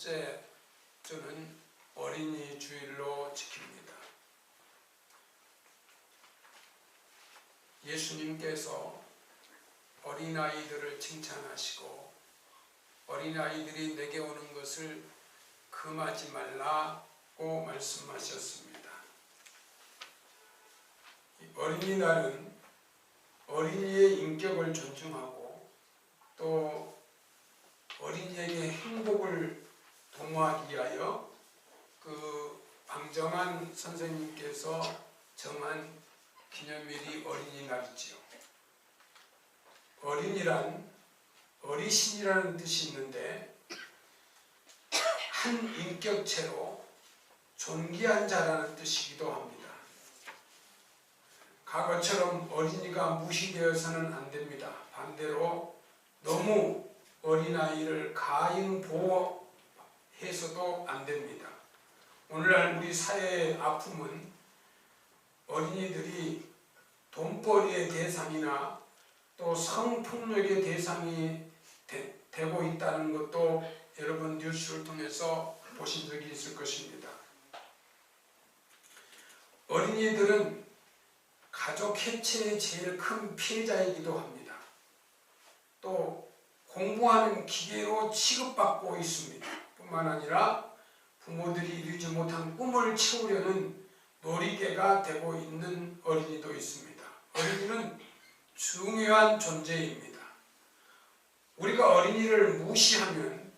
번째 주는 어린이 주일로 지킵니다. 예수님께서 어린아이들을 칭찬하시고 어린아이들이 내게 오는 것을 금하지 말라고 말씀하셨습니다. 어린이날은 어린이의 인격을 존중하고 또 어린이에게 행복을 도모하기 위하여 방정환 선생님께서 정한 기념일이 어린이날이지요. 어린이란 어리신이라는 뜻이 있는데 한 인격체로 존귀한 자라는 뜻이기도 합니다. 과거처럼 어린이가 무시되어서는 안 됩니다. 반대로 너무 어린아이를 가잉 보호해서도 안 됩니다. 오늘날 우리 사회의 아픔은 어린이들이 돈벌이의 대상이나 또 성폭력의 대상이 되고 있다는 것도 여러분 뉴스를 통해서 보신 적이 있을 것입니다. 어린이들은 가족 해체의 제일 큰 피해자이기도 합니다. 또 공부하는 기계로 취급받고 있습니다. 뿐만 아니라 부모들이 이루지 못한 꿈을 채우려는 놀이개가 되고 있는 어린이도 있습니다. 어린이는 중요한 존재입니다. 우리가 어린이를 무시하면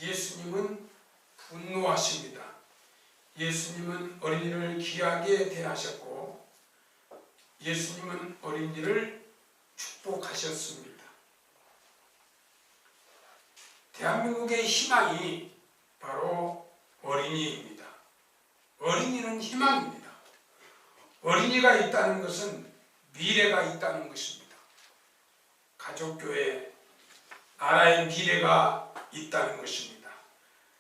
예수님은 분노하십니다. 예수님은 어린이를 귀하게 대하셨고 예수님은 어린이를 축복하셨습니다. 대한민국의 희망이 바로 어린이입니다. 어린이는 희망입니다. 어린이가 있다는 것은 미래가 있다는 것입니다. 가족교회, 나라의 미래가 있다는 것입니다.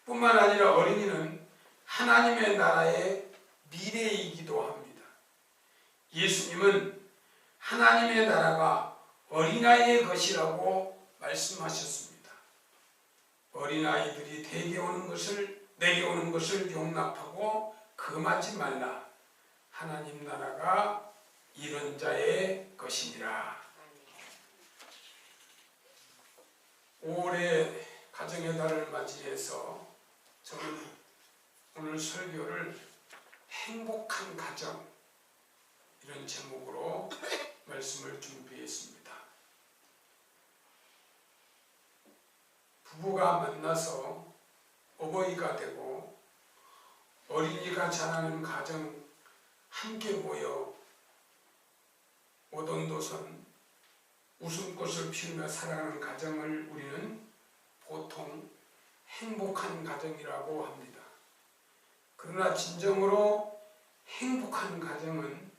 뿐만 아니라 어린이는 하나님의 나라의 미래이기도 합니다. 예수님은 하나님의 나라가 어린아이의 것이라고 말씀하셨습니다. 어린아이들이 내게 오는 것을 용납하고 금하지 말라. 하나님 나라가 이런 자의 것이니라. 5월의 가정의 달을 맞이해서 저는 오늘 설교를 행복한 가정 이런 제목으로 말씀을 준비했습니다. 부부가 만나서 어버이가 되고 어린이가 자라는 가정 함께 모여 오돈도선 웃음꽃을 피우며 살아가는 가정을 우리는 보통 행복한 가정이라고 합니다. 그러나 진정으로 행복한 가정은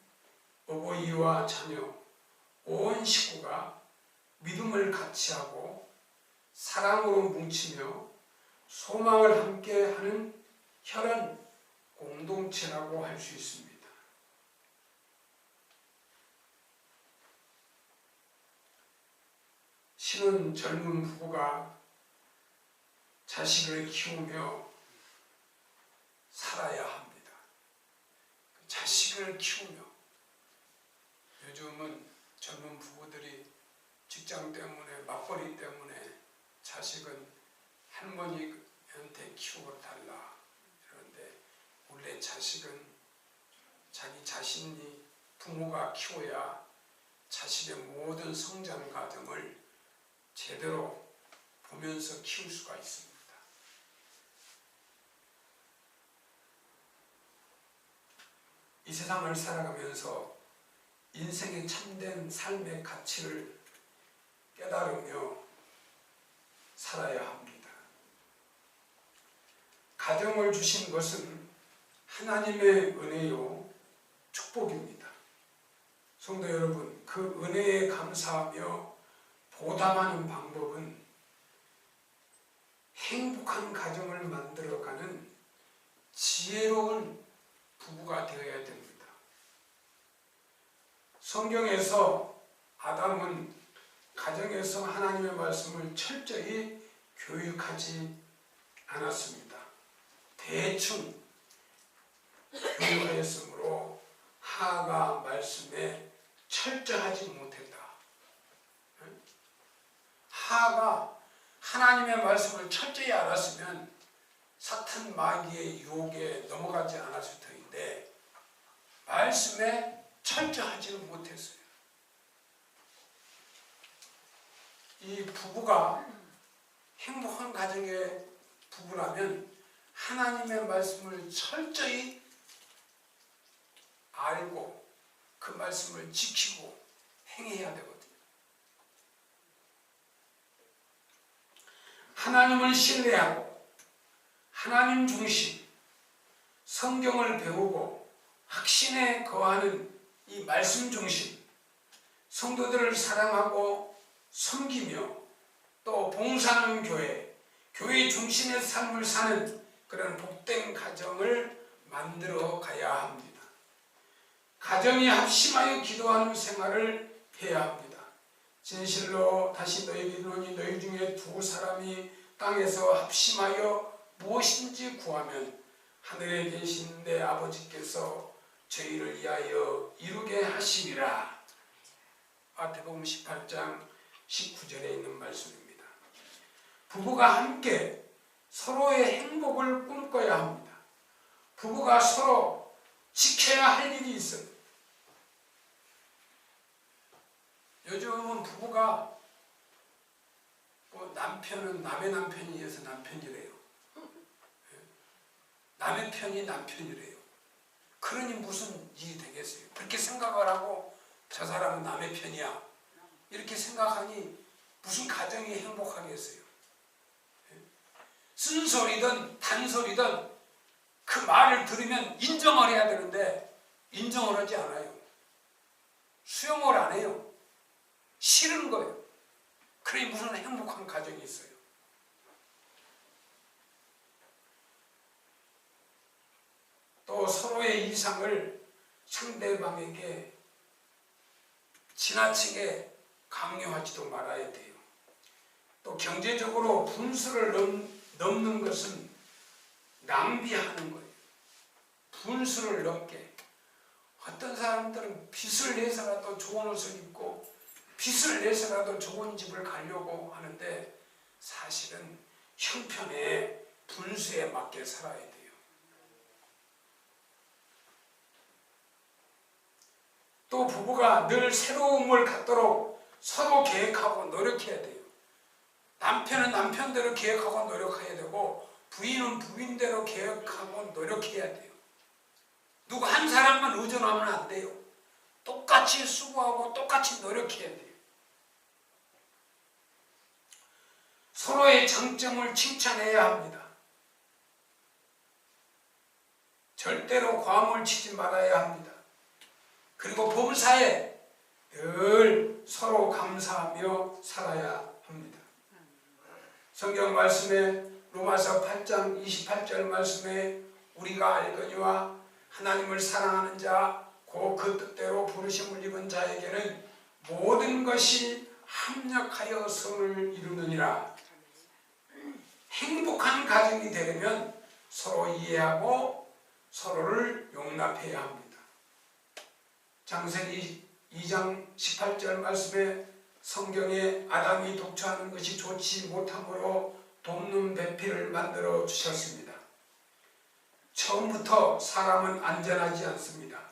어버이와 자녀, 온 식구가 믿음을 같이 하고 사랑으로 뭉치며 소망을 함께하는 혈연 공동체라고 할 수 있습니다. 신은 젊은 부부가 자식을 키우며 살아야 합니다. 자식을 키우며 요즘은 젊은 부부들이 직장 때문에 맞벌이 때문에 자식은 할머니한테 키우고 달라 그런데 원래 자식은 자기 자신이 부모가 키워야 자식의 모든 성장 과정을 제대로 보면서 키울 수가 있습니다. 이 세상을 살아가면서 인생의 참된 삶의 가치를 깨달으며 살아야 합니다. 가정을 주신 것은 하나님의 은혜요 축복입니다. 성도 여러분, 그 은혜에 감사하며 보답하는 방법은 행복한 가정을 만들어가는 지혜로운 부부가 되어야 됩니다. 성경에서 아담은 가정에서 하나님의 말씀을 철저히 교육하지 않았습니다. 대충 교육하였으므로 하가 말씀에 철저하지 못했다. 하가 하나님의 말씀을 철저히 알았으면 사탄 마귀의 유혹에 넘어가지 않았을 터인데 말씀에 철저하지는 못했어요. 이 부부가 행복한 가정의 부부라면 하나님의 말씀을 철저히 알고 그 말씀을 지키고 행해야 되거든요. 하나님을 신뢰하고 하나님 중심, 성경을 배우고 확신에 거하는 이 말씀 중심, 성도들을 사랑하고 섬기며 또 봉사하는 교회 중심의 삶을 사는 그런 복된 가정을 만들어 가야 합니다. 가정이 합심하여 기도하는 생활을 해야 합니다. 진실로 다시 너희에게 이르노니 너희 중에 두 사람이 땅에서 합심하여 무엇인지 구하면 하늘에 계신 내 아버지께서 저희를 위하여 이루게 하시리라. 마태복음 18장 19절에 있는 말씀입니다. 부부가 함께 서로의 행복을 꿈꿔야 합니다. 부부가 서로 지켜야 할 일이 있어요. 요즘은 부부가 남편은 남의 남편이 해서 남편이래요. 남의 편이 남편이래요. 그러니 무슨 일이 되겠어요? 그렇게 생각을 하고 저 사람은 남의 편이야 이렇게 생각하니 무슨 가정이 행복하겠어요? 쓴소리든 단소리든 그 말을 들으면 인정을 해야 되는데 인정을 하지 않아요. 수용을 안 해요. 싫은 거예요. 그러니 무슨 행복한 가정이 있어요? 또 서로의 이상을 상대방에게 지나치게 강요하지도 말아야 돼요. 또 경제적으로 분수를 넘는 것은 낭비하는 거예요. 분수를 넘게. 어떤 사람들은 빚을 내서라도 좋은 옷을 입고 빚을 내서라도 좋은 집을 가려고 하는데 사실은 형편에 분수에 맞게 살아야 돼요. 또 부부가 늘 새로움을 갖도록 서로 계획하고 노력해야 돼요. 남편은 남편대로 계획하고 노력해야 되고 부인은 부인대로 계획하고 노력해야 돼요. 누구 한 사람만 의존하면 안 돼요. 똑같이 수고하고 똑같이 노력해야 돼요. 서로의 장점을 칭찬해야 합니다. 절대로 과음을 치지 말아야 합니다. 그리고 범사에 늘 서로 감사하며 살아야 합니다. 성경 말씀에 로마서 8장 28절 말씀에 우리가 알거니와 하나님을 사랑하는 자 곧 그 뜻대로 부르심을 입은 자에게는 모든 것이 합력하여 선을 이루느니라. 행복한 가정이 되려면 서로 이해하고 서로를 용납해야 합니다. 창세기 2장 18절 말씀에 성경에 아담이 독처하는 것이 좋지 못하므로 돕는 배필을 만들어 주셨습니다. 처음부터 사람은 안전하지 않습니다.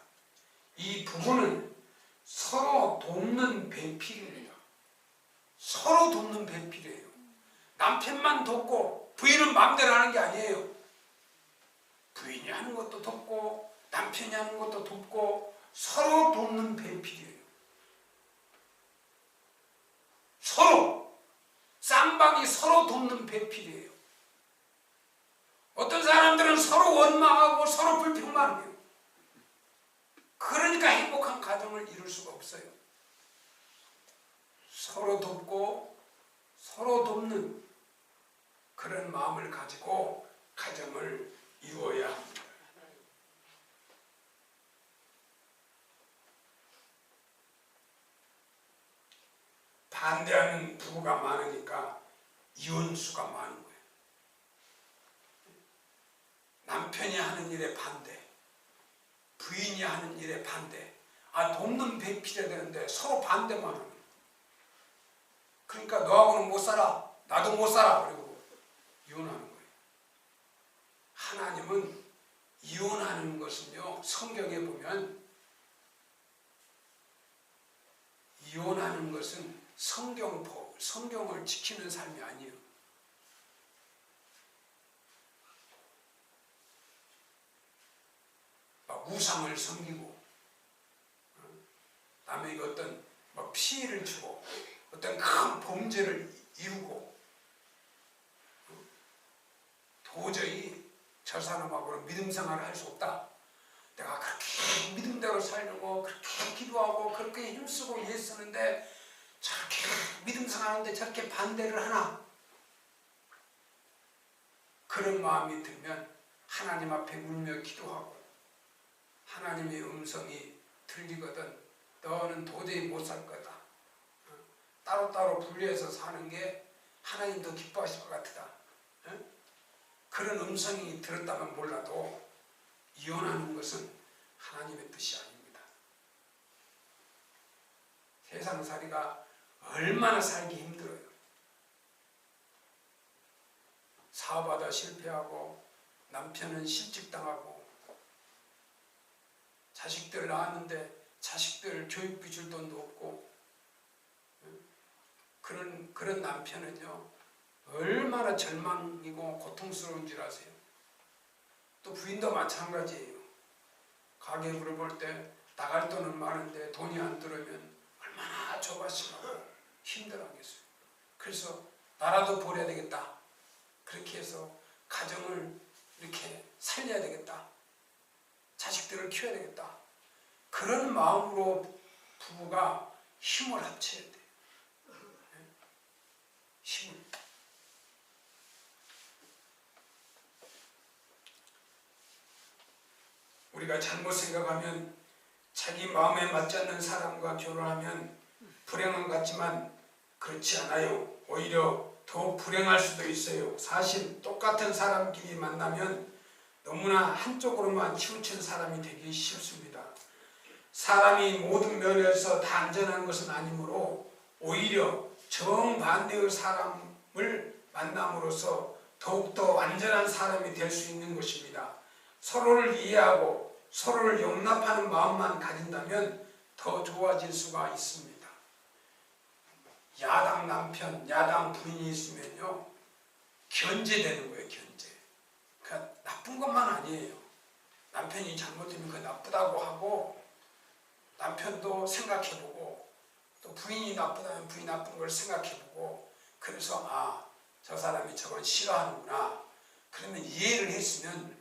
이 부부는 서로 돕는 배필이에요. 서로 돕는 배필이에요. 남편만 돕고 부인은 마음대로 하는 게 아니에요. 부인이 하는 것도 돕고 남편이 하는 것도 돕고 서로 돕는 배필이에요. 서로 쌍방이 서로 돕는 배필이에요. 어떤 사람들은 서로 원망하고 서로 불평만 해요. 그러니까 행복한 가정을 이룰 수가 없어요. 서로 돕고 서로 돕는 그런 마음을 가지고 가정을 이루어야 합니다. 반대하는 부부가 많으니까 이혼수가 많은 거예요. 남편이 하는 일에 반대, 부인이 하는 일에 반대. 돕는 배필해야 되는데 서로 반대만 하는 거예요. 그러니까 너하고는 못 살아, 나도 못 살아, 그리고 이혼하는 거예요. 하나님은 이혼하는 것은요, 성경에 보면 이혼하는 것은 성경을 지키는 삶이 아니에요. 막 우상을 섬기고, 남에게 어떤 피해를 주고, 어떤 큰 범죄를 이루고, 도저히 저 사람하고는 믿음 생활을 할 수 없다. 내가 그렇게 믿음대로 살려고 그렇게 기도하고 그렇게 힘쓰고 애쓰는데 저렇게 믿음 생활하는데 저렇게 반대를 하나? 그런 마음이 들면 하나님 앞에 울며 기도하고, 하나님의 음성이 들리거든 너는 도저히 못 살 거다. 따로따로 분리해서 사는 게 하나님 더 기뻐하실 것 같다. 그런 음성이 들었다면 몰라도 이혼하는 것은 하나님의 뜻이 아닙니다. 세상살이가 얼마나 살기 힘들어요. 사업하다 실패하고, 남편은 실직당하고, 자식들을 낳았는데 자식들 교육비 줄 돈도 없고, 그런 남편은요 얼마나 절망이고 고통스러운 줄 아세요? 또 부인도 마찬가지예요. 가게 물어볼 때 나갈 돈은 많은데 돈이 안 들어오면 얼마나 조바심하고 힘들어하겠어요. 그래서 나라도 벌여야 되겠다. 그렇게 해서 가정을 이렇게 살려야 되겠다. 자식들을 키워야 되겠다. 그런 마음으로 부부가 힘을 합쳐야 돼요. 힘을. 우리가 잘못 생각하면 자기 마음에 맞지 않는 사람과 결혼하면 불행한 것 같지만 그렇지 않아요. 오히려 더 불행할 수도 있어요. 사실 똑같은 사람끼리 만나면 너무나 한쪽으로만 치우친 사람이 되기 쉽습니다. 사람이 모든 면에서 다 안전한 것은 아니므로 오히려 정반대의 사람을 만남으로써 더욱더 완전한 사람이 될 수 있는 것입니다. 서로를 이해하고 서로를 용납하는 마음만 가진다면 더 좋아질 수가 있습니다. 야당 남편, 야당 부인이 있으면요 견제되는 거예요. 견제. 그러니까 나쁜 것만 아니에요. 남편이 잘못되면 그거 나쁘다고 하고, 남편도 생각해보고, 또 부인이 나쁘다면 부인이 나쁜 걸 생각해보고, 그래서 저 사람이 저걸 싫어하는구나. 그러면 이해를 했으면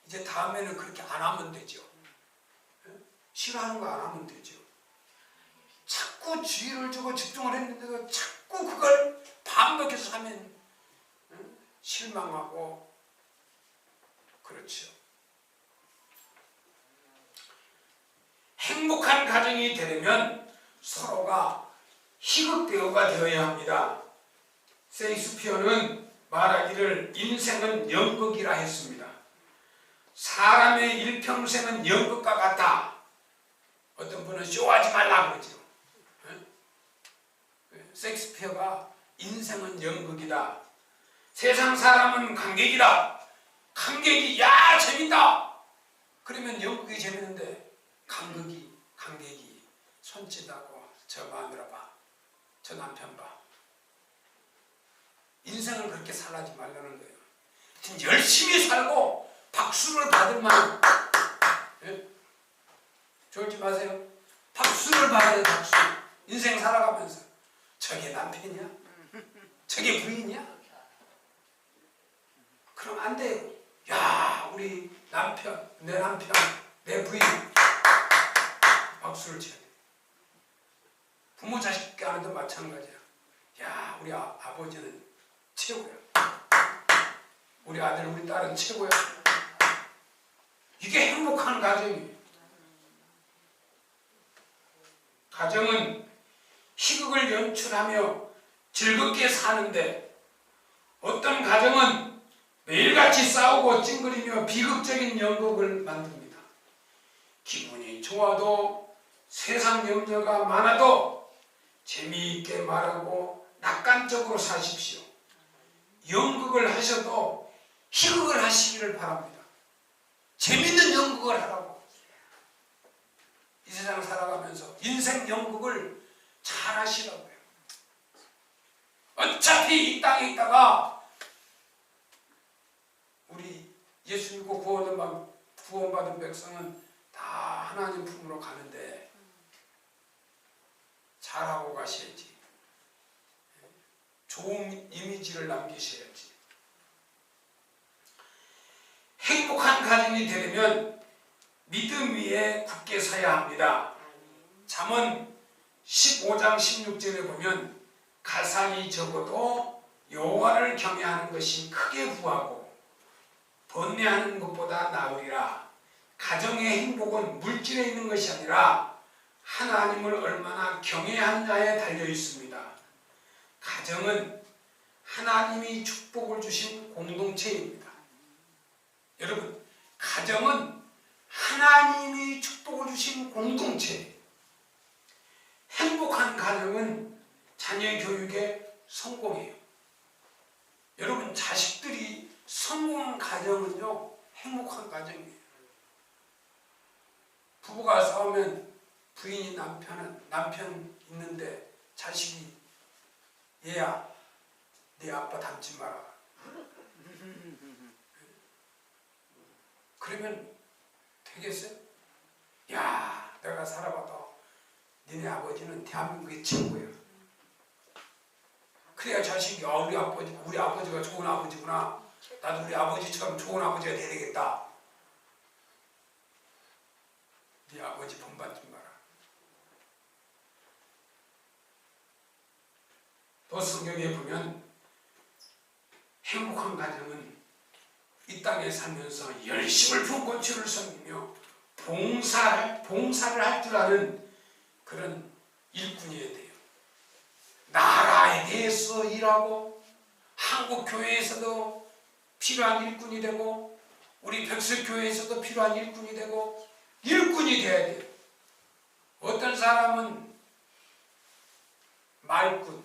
이제 다음에는 그렇게 안 하면 되죠. 싫어하는 거 안 하면 되죠. 자꾸 주의를 주고 집중을 했는데도 자꾸 그걸 반복해서 하면 실망하고 그렇죠. 행복한 가정이 되려면 서로가 희극배우가 되어야 합니다. 셰익스피어는 말하기를 인생은 연극이라 했습니다. 사람의 일평생은 연극과 같다. 어떤 분은 쇼하지 말라 그러죠. 셰익스피어가 인생은 연극이다. 세상 사람은 관객이다. 관객이 야 재밌다. 그러면 연극이 재밌는데 관객이 손짓하고 저 마누라 봐, 저 남편 봐. 인생을 그렇게 살아지 말라는 거예요. 열심히 살고 박수를 받을 만한, 졸지 마세요. 박수를 받아야 돼. 박수. 인생 살아가면서 저게 남편이야? 저게 부인이야? 그럼 안 돼요. 야 우리 남편, 내 부인 박수를 쳐야 돼. 부모 자식 간에도 마찬가지야. 야 우리 아버지는 최고야. 우리 아들 우리 딸은 최고야. 이게 행복한 가정이에요. 가정은 희극을 연출하며 즐겁게 사는데, 어떤 가정은 매일같이 싸우고 찡그리며 비극적인 연극을 만듭니다. 기분이 좋아도 세상 염려가 많아도 재미있게 말하고 낙관적으로 사십시오. 연극을 하셔도 희극을 하시기를 바랍니다. 재밌는 연극을 하라고. 이 세상 살아가면서 인생 연극을 잘 하시라고요. 어차피 이 땅에 있다가 우리 예수 믿고 구원받은 백성은 다 하나님 품으로 가는데 잘하고 가셔야지. 좋은 이미지를 남기셔야지. 행복한 가정이 되려면 믿음 위에 굳게 서야 합니다. 잠언 15장 16절에 보면 가산이 적어도 여호와를 경외하는 것이 크게 부하고 번뇌하는 것보다 나으리라. 가정의 행복은 물질에 있는 것이 아니라 하나님을 얼마나 경외하느냐에 달려 있습니다. 가정은 하나님이 축복을 주신 공동체입니다. 여러분, 가정은 하나님이 축복을 주신 공동체. 행복한 가정은 자녀 교육에 성공해요. 여러분, 자식들이 성공한 가정은요, 행복한 가정이에요. 부부가 싸우면 부인이 남편 있는데 자식이 얘야, 네 아빠 닮지 마라. 그러면 되겠어요? 야, 내가 살아봐도 니네 아버지는 대한민국의 최고야. 그래야 자식이 우리 아버지가 좋은 아버지구나. 나도 우리 아버지처럼 좋은 아버지가 돼야 되겠다. 네 아버지 본받지 마라. 또 성경에 보면 행복한 가정은 이 땅에 살면서 열심을 품고 주를 섬기며 봉사를 할 줄 아는 그런 일꾼이어야 돼요. 나라에 대해서 일하고 한국 교회에서도 필요한 일꾼이 되고 우리 백설교회에서도 필요한 일꾼이 되고 일꾼이 돼야 돼요. 어떤 사람은 말꾼,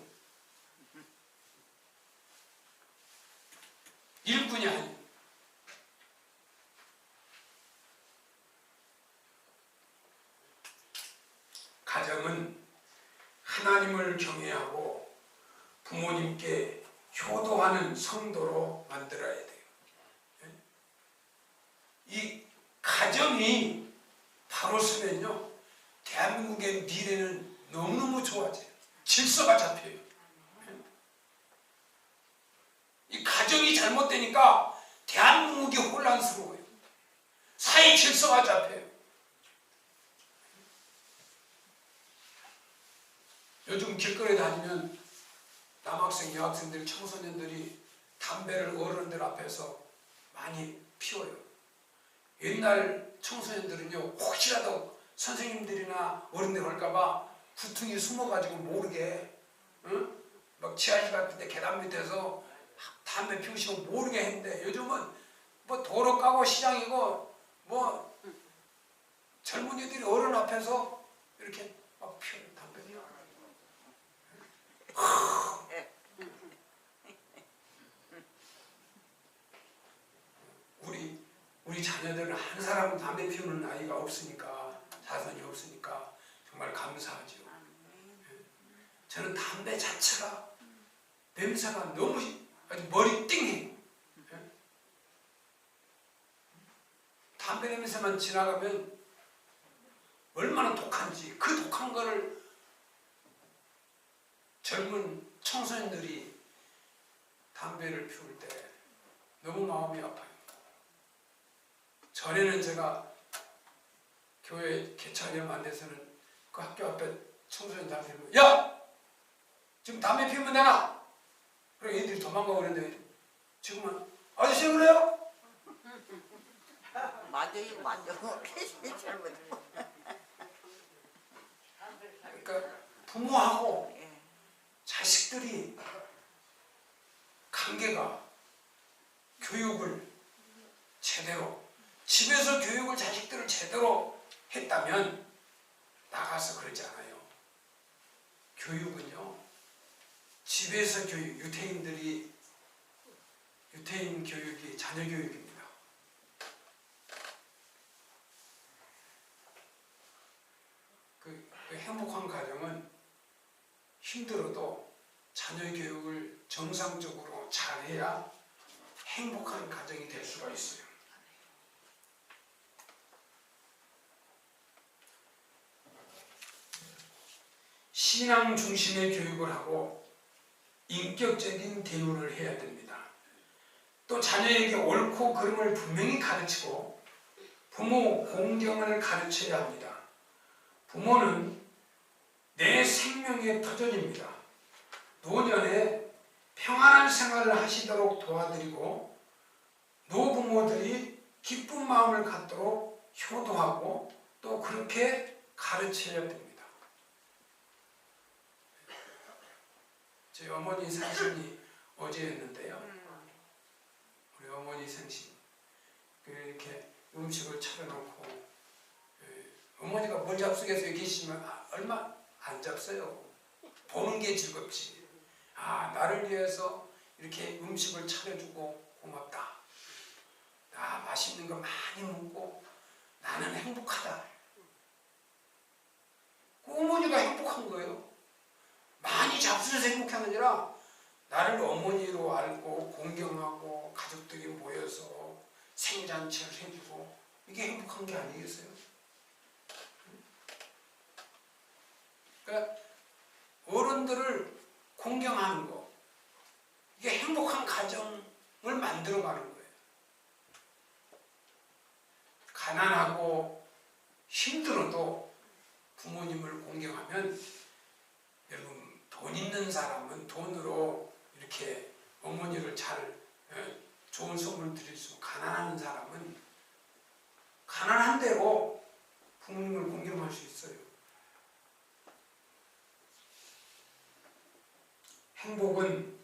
일꾼이 아니에요. 가정은 하나님을 경외하고 부모님께 효도하는 성도로 만들어야 돼요. 이 가정이 바로 서면요, 대한민국의 미래는 너무너무 좋아져요. 질서가 잡혀요. 이 가정이 잘못되니까 대한민국이 혼란스러워요. 사회 질서가 잡혀요. 요즘 길거리에 다니면 남학생, 여학생들, 청소년들이 담배를 어른들 앞에서 많이 피워요. 옛날 청소년들은요, 혹시라도 선생님들이나 어른들 올까봐 구퉁이 숨어가지고 모르게, 막 지하실 같은 데 계단 밑에서 담배 피우시면 모르게 했는데, 요즘은 뭐 도로 까고 시장이고 뭐 젊은이들이 어른 앞에서 이렇게 막 피워요. 담배 피워요. 우리 자녀들은 한 사람은 담배 피우는 아이가 없으니까, 자손이 없으니까 정말 감사하죠. 저는 담배 자체가 냄새가 너무 아주 머리 띵해요. 담배 냄새만 지나가면 얼마나 독한지, 그 독한 거를 젊은 청소년들이 담배를 피울 때 너무 마음이 아파요. 전에는 제가 교회 개척이 얼마 안 돼서는 그 학교 앞에 청소년 담배 피우면, 야! 지금 담배 피우면 되나? 그리고 애들이 도망가고 그랬는데 지금은 아저씨 그래요? 맞아요. 그러니까 부모하고 자식들이 관계가 교육을 제대로, 집에서 교육을 자식들을 제대로 했다면 나가서 그러지 않아요. 교육은요, 집에서 교육, 유태인 교육이 자녀 교육입니다. 그 행복한 가정은 힘들어도 자녀 교육을 정상적으로 잘해야 행복한 가정이 될 수가 있어요. 신앙 중심의 교육을 하고 인격적인 대우를 해야 됩니다. 또 자녀에게 옳고 그름을 분명히 가르치고 부모 공경을 가르쳐야 합니다. 부모는 내 생명의 터전입니다. 노년에 평안한 생활을 하시도록 도와드리고 노부모들이 기쁜 마음을 갖도록 효도하고 또 그렇게 가르쳐야 됩니다. 저희 어머니 생신이 어제였는데요. 우리 어머니 생신 이렇게 음식을 차려놓고 어머니가 뭘 잡수겠어요? 계시면 얼마 안 잡서요. 보는 게 즐겁지. 나를 위해서 이렇게 음식을 차려주고 고맙다. 나 맛있는 거 많이 먹고 나는 행복하다. 그 어머니가 행복한 거예요. 많이 잡수셔서 행복한 게 아니라 나를 어머니로 알고 공경하고 가족들이 모여서 생잔치를 해주고 이게 행복한 게 아니겠어요? 그러니까 어른들을 공경하는 거, 이게 행복한 가정을 만들어가는 거예요. 가난하고 힘들어도 부모님을 공경하면, 여러분 돈 있는 사람은 돈으로 이렇게 어머니를 잘 좋은 선물 드릴 수 있고, 가난한 사람은 가난한 대로 부모님을 공경할 수 있어요. 행복은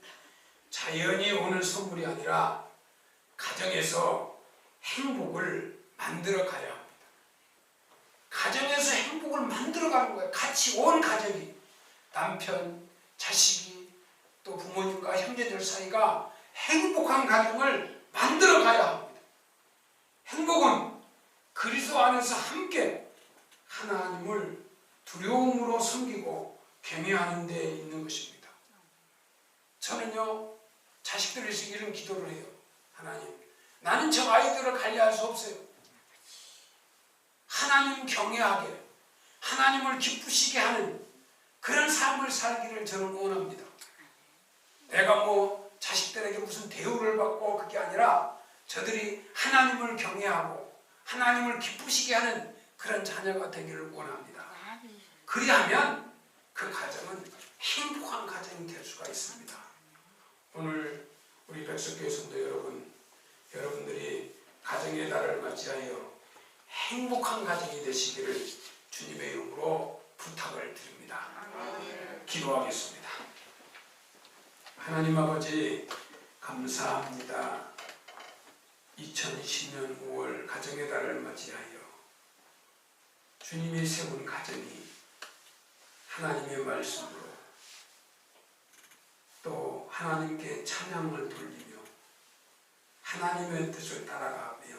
자연히 오는 선물이 아니라 가정에서 행복을 만들어 가야 합니다. 가정에서 행복을 만들어 가는 거예요. 같이 온 가정이, 남편, 자식이, 또 부모님과 형제들 사이가 행복한 가정을 만들어 가야 합니다. 행복은 그리스도 안에서 함께 하나님을 두려움으로 섬기고 경외하는 데 있는 것입니다. 저는요, 자식들을 위해서 이런 기도를 해요. 하나님, 나는 저 아이들을 관리할 수 없어요. 하나님 경외하게, 하나님을 기쁘시게 하는 그런 삶을 살기를 저는 원합니다. 내가 자식들에게 무슨 대우를 받고 그게 아니라 저들이 하나님을 경외하고 하나님을 기쁘시게 하는 그런 자녀가 되기를 원합니다. 그리하면 그 가정은 행복한 가정이 될 수가 있습니다. 오늘 우리 백석교회 성도 여러분, 여러분들이 가정의 달을 맞이하여 행복한 가정이 되시기를 주님의 이름으로 부탁을 드립니다. 기도하겠습니다. 하나님 아버지, 감사합니다. 2020년 5월 가정의 달을 맞이하여 주님이 세운 가정이 하나님의 말씀으로 또 하나님께 찬양을 돌리며 하나님의 뜻을 따라가며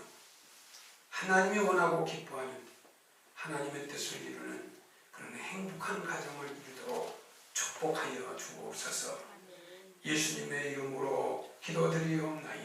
하나님이 원하고 기뻐하는 하나님의 뜻을 이루는 그런 행복한 가정을 이루도록 축복하여 주옵소서. 예수님의 이름으로 기도드리옵나이다.